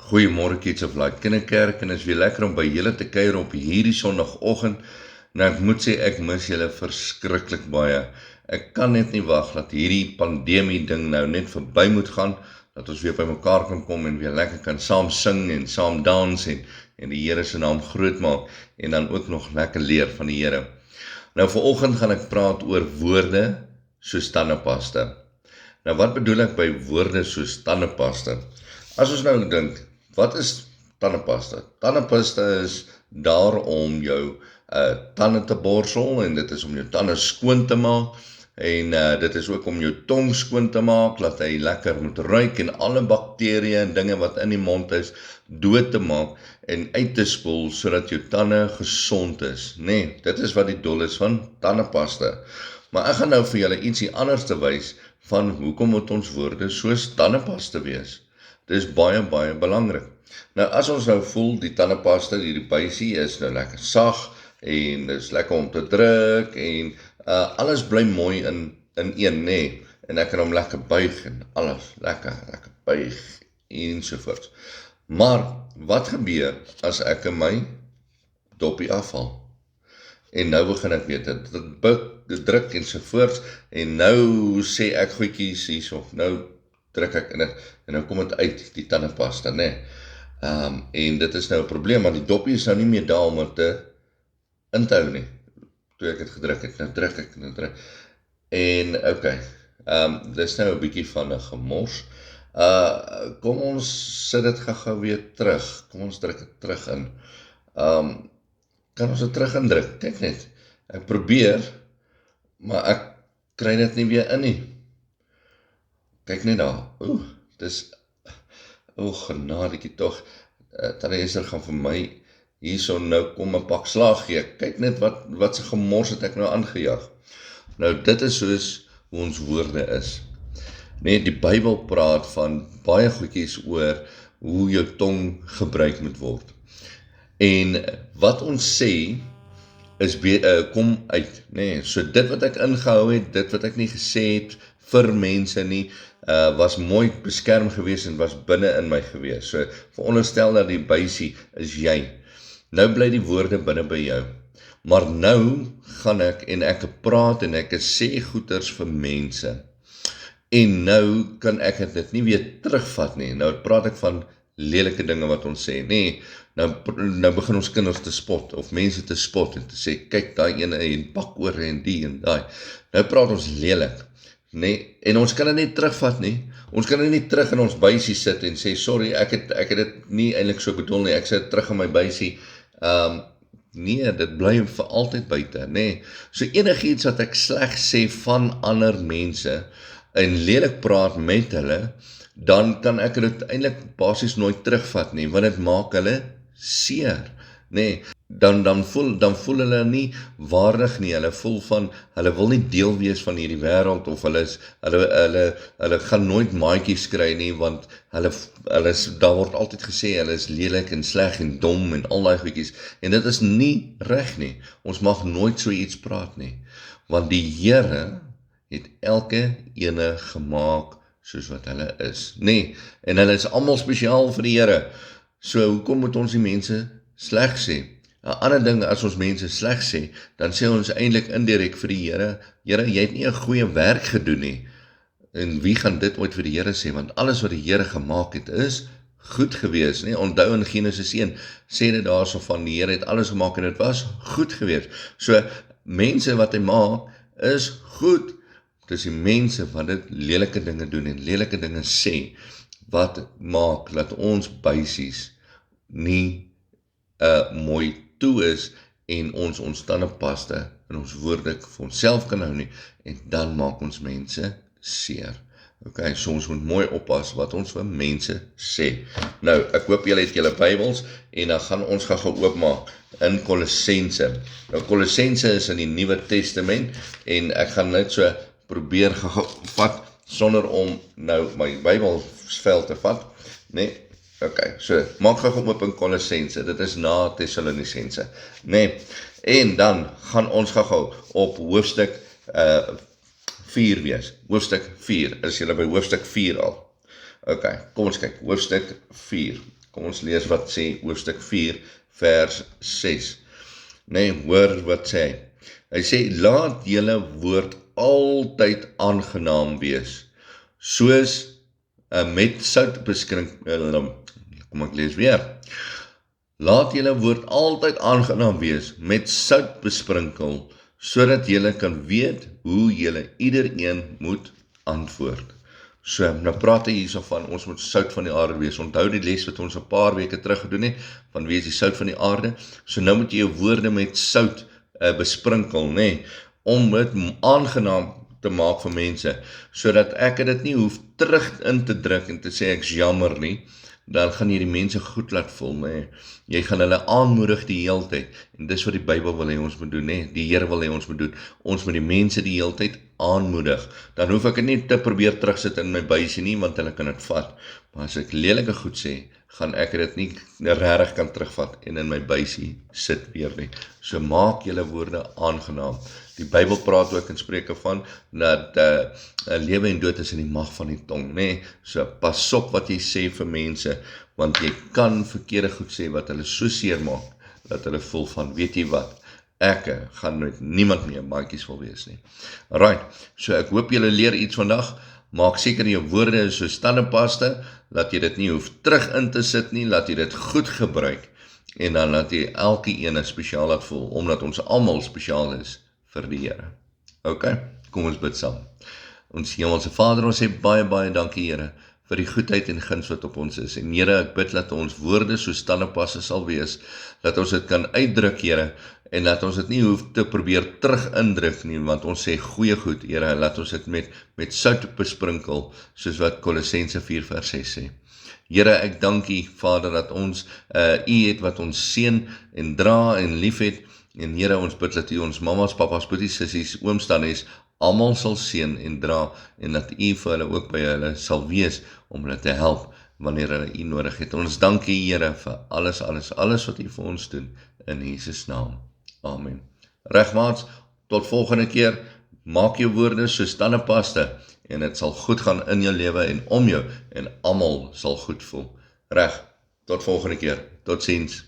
Goeiemôre Kids of Light Kinderkerk en is weer lekker om by julle te kuier op hierdie Sondagoggend. Nou ek moet sê ek mis julle verskriklik baie. Ek kan net nie wag dat hierdie pandemie ding nou net verby moet gaan, dat ons weer by mekaar kan kom en weer lekker kan saam sing en saam dans en die Here se naam groot maak en dan ook nog lekker leer van die Here. Nou vanoggend gaan ek praat oor woorde soos tandepasta. Nou wat bedoel ek by woorde soos tandepasta? As ons nou dink, wat is tandepasta? Tandepasta is daar om jou tande te borsel en dit is om jou tande skoon te maak en dit is ook om jou tong skoon te maak, laat hy lekker moet ruik en alle bakterieë en dinge wat in die mond is, dood te maak en uit te spoel sodat jou tande gesond is. Nee, dit is wat die doel is van tandepasta. Maar ek gaan nou vir julle ietsie anders te wys van hoekom moet ons woorde soos tandepasta wees. Dit is baie, baie belangrik. Nou, as ons nou voel, die tandepasta, die buisie is nou lekker sag, en dit is lekker om te druk, en alles bly mooi in een, nee, en ek kan hom lekker buig, en alles lekker buig, ensovoorts. Maar, wat gebeur, as ek in my dopie afval? En nou begin ek weet, dit druk ensovoorts, en nou sê ek goedjies hierso, nou druk ek en nou kom het uit, die tandepasta, nee. En dit is nou 'n probleem, want die dopie is nou nie meer daar om het te in te hou nie. Toe ek het gedruk het, nou druk ek. En, okay, dit is nou 'n bietjie van 'n gemors. Kom ons sit dit gou weer terug, kom ons druk dit terug in. Kan ons dit terug indruk? Kyk net, ek probeer, maar ek kry dit nie weer in nie. Kyk net daar, dis, genadetjie tog, Tannie Esther gaan vir my hierso nou kom 'n pak slaag gee. Kyk net wat se gemors het ek nou aangejaag. Nou dit is soos hoe ons woorde is. Nee, die Bybel praat van baie goedjies oor hoe jou tong gebruik moet word. En wat ons sê is kom uit, nee, so dit wat ek ingehou het, dit wat ek nie gesê het vir mense nie, was mooi beskerm gewees en was binne in my gewees. So, veronderstel dat die buisie is jy. Nou bly die woorde binne by jou. Maar nou gaan ek en ek praat en ek sê goeders vir mense. En nou kan ek dit nie weer terugvat nie. Nou praat ek van lelike dinge wat ons sê. Nee, nou begin ons kinders te spot, of mense te spot en te sê, kyk daai ene en pak oor en die en daai. Nou praat ons lelik. Nee, en ons kan dit nie terugvat nie. Ons kan dit nie terug in ons buisie sit en sê, sorry, ek het dit nie eintlik so bedoel nie, ek sit terug in my buisie. Nee, dit bly vir altyd buite, nee. So enigiets wat ek sleg sê van ander mense en lelik praat met hulle, dan kan ek dit eintlik basies nooit terugvat nie, want dit maak hulle seer. Nee, dan voel hulle nie waardig nie, hulle voel van, hulle wil nie deel wees van hierdie wêreld, of hulle gaan nooit maatjies kry nie, want daar word altyd gesê, hulle is lelik en sleg en dom en al daai goedjies, en dit is nie reg nie, ons mag nooit so iets praat nie, want die Here het elke ene gemaak soos wat hulle is, nee, en hulle is almal spesiaal vir die Here, so hoekom moet ons die mense sleg sê? 'n ander ding, as ons mense sleg sê, dan sê ons eintlik indirek vir die Here, Here, jy het nie 'n goeie werk gedoen nie. En wie gaan dit ooit vir die Here sê? Want alles wat die Here gemaak het, is goed gewees, nie? Onthou in Genesis 1, sê dit daarso van, die Here het alles gemaak en dit was goed gewees. So, mense wat hy maak, is goed. Dis die mense wat dit lelike dinge doen en lelike dinge sê, wat maak dat ons buisies nie mooi toe is en ons tandepasta en ons woorde vir onsself kan hou nie, en dan maak ons mense seer. Okay, so ons moet mooi oppas wat ons vir mense sê. Nou, ek hoop julle het julle Bybels, en dan gaan ons gou oopmaak in Kolossense. Nou, Kolossense is in die Nuwe Testament, en ek gaan net so probeer vat, sonder om nou my Bybelvel te vat, nee. Okay, so, maak gou oop in Kolossense, dit is na Tessalonisense, nee, en dan gaan ons gou op hoofstuk 4 wees, hoofstuk 4, is julle by hoofstuk 4 al? Ok, kom ons kyk, hoofstuk 4, Kom ons lees wat sê hoofstuk 4 vers 6. Nee, hoor wat sê hy. Hy sê, laat julle woord altyd aangenaam wees, soos met sout besprinkel. Kom ek lees weer. Laat julle woord altyd aangenaam wees, met sout besprinkel, sodat julle kan weet hoe julle iedereen moet antwoord. So, nou praat hy hierso van, ons moet sout van die aarde wees. Onthou die les wat ons 'n paar weke terug gedoen het, van wees die sout van die aarde. So nou moet jy jou woorde met sout besprinkel, nê, om dit aangenaam te maak vir mense, sodat ek dit nie hoef terug in te druk en te sê ek's jammer nie, dan gaan jy die mense goed laat voel, nê. Jy gaan hulle aanmoedig die heeltyd, en dis wat die Bybel wil hê ons moet doen, nê. Die Here wil hê ons moet doen. Ons moet die mense die heeltyd aanmoedig. Dan hoef ek dit nie te probeer terugsit in my buisie nie, want hulle kan dit vat. Maar as ek lelike goed sê, gaan ek dit nie regtig kan terugvat en in my buisie sit weer nie. So maak julle woorde aangenaam. Die Bybel praat ook in Spreuke van dat lewe en dood is in die mag van die tong, nê? So pas op wat jy sê vir mense, want jy kan verkeerde goed sê wat hulle so seer maak dat hulle voel van, weet jy wat, ek gaan nooit niemand meer maatjies wil wees nie. Alright, so ek hoop julle leer iets vandag. Maak seker jou woorde is so tandepasta, laat jy dit nie hoef terug in te sit nie, laat jy dit goed gebruik, en dan laat jy elke ene spesiaal laat voel, omdat ons almal spesiaal is vir die Here. Ok, kom ons bid saam. Ons Hemelse Vader, ons sê baie, baie dankie Here, vir die goedheid en guns wat op ons is. En Here, ek bid dat ons woorde so tandepasta sal wees, dat ons dit kan uitdruk, Here, en laat ons dit nie hoef te probeer terug indruk nie, want ons sê goeie goed, Here, laat ons dit met sout besprinkel, soos wat Kolossense 4 vers 6 sê. Here, ek dank U, Vader, dat ons U het wat ons seën en dra en lief het, en Here, ons bid dat U ons mamas, papas, boeties, sissies, ooms, tannies, almal sal seën en dra, en dat U vir hulle ook by hulle sal wees, om hulle te help, wanneer hulle U nodig het. Ons dank U, Here, vir alles wat U vir ons doen, in Jesus naam. Amen. Regmaats, tot volgende keer, maak jou woorde soos tandepasta, en dit sal goed gaan in jou lewe en om jou, en almal sal goed voel. Reg, tot volgende keer, totsiens.